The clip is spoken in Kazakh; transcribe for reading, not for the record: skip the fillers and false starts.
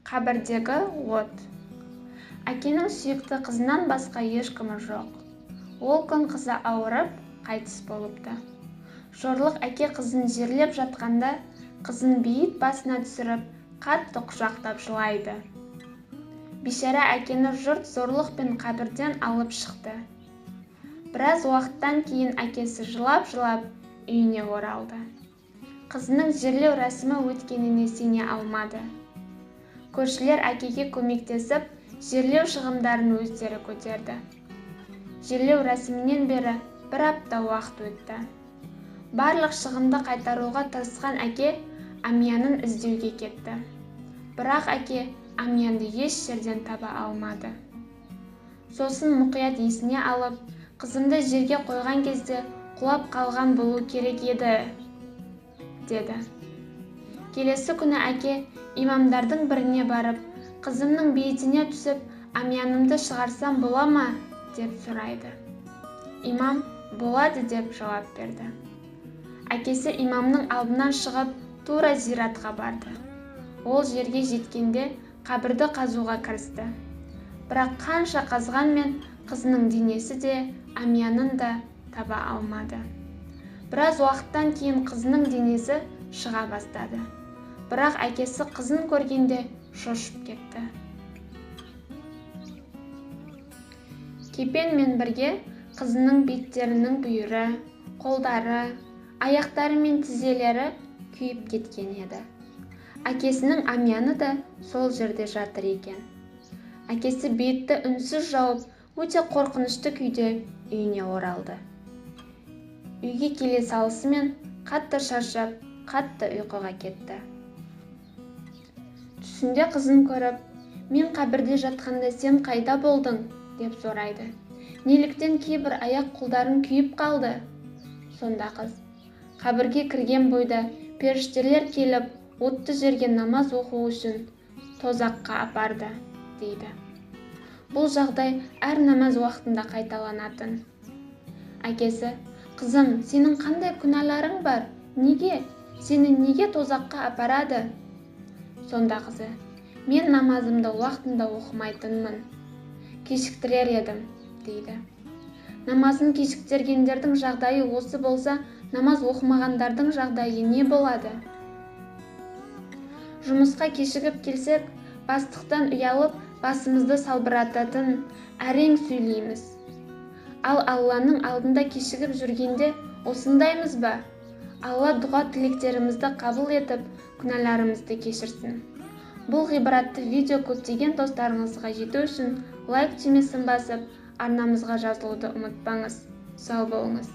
Қабірдегі от. Әкенің сүйікті қызынан басқа ешкімі жоқ. Ол күн қызы ауырып, қайтыс болыпты. Жорлық әке қызын жерлеп жатқанда, қызын бейіт басына түсіріп, қатты құшақтап жылайды. Бишара әкені жұрт зорлықпен қабірден алып шықты. Біраз уақыттан кейін әкесі жылап-жылап үйіне оралды. Қызының жерлеу рәсімі өткеніне сене алмады. Көршілер әкеге көмектесіп, жерлеу шығындарын өздері көтерді. Жерлеу рәсімінен бері 1 апта уақыт өтті. Барлық шығынды қайтаруға тырысқан әке Амиянын іздеуге кетті. Бірақ әке Амиянды еш жерден таба алмады. Сосын мұқият есіне алып, қызымды жерге қойған кезде құлап қалған болу керек еді, деді. Келесі күні әке имамдардың біріне барып, қызымның бейітіне түсіп, Амиянымды шығарсам бола ма, деп сұрайды. Имам болады деп жауап берді. Әкесі имамның алдынан шығып, тура зиратқа барды. Ол жерге жеткенде қабірді қазуға кірісті. Бірақ қанша қазғанмен қызының денесі де, Амиянын да таба алмады. Біраз уақыттан кейін қызының денесі шыға бастады. Бірақ әкесі қызын көргенде шошып кетті. Кепенмен бірге қызының беттерінің бүйірі, қолдары, аяқтары мен тізелері күйіп кеткен еді. Әкесінің Амияны да сол жерде жатыр екен. Әкесі бетті үнсіз жауып, өте қорқынышты күйде үйіне оралды. Үйге келе салысымен қатты шаршап, қатты ұйқыға кетті. Түсінде қызын көріп, «Мен қабірде жатқанда сен қайда болдың?» деп сұрайды. Неліктен кейбір аяқ қолдарың күйіп қалды? Сонда қыз, қабірге кірген бойда періштелер келіп, отты жерге намаз оқу үшін тозаққа апарды, дейді. Бұл жағдай әр намаз уақытында қайталанатын. Әкесі, қызым, сенің қандай күнәларың бар? Неге? Сені неге тозаққа апарады? Сонда қызы, мен намазымды уақытында оқымайтынмын. Кешіктірер едім, дейді. Намазын кешіктіргендердің жағдайы осы болса, намаз оқымағандардың жағдайы не болады? Жұмысқа кешігіп келсек, бастықтан ұялып, басымызды салбырататын, әрең сөйлейміз. Ал Алланың алдында кешігіп жүргенде осындаймыз ба? Алла дұға тілектерімізді қабыл етіп, күнәларымызды кешірсін. Бұл ғибратты видео көптеген достарыңызға жету үшін лайк түймесін басып, арнамызға жазылуды ұмытпаңыз. Сау болыңыз.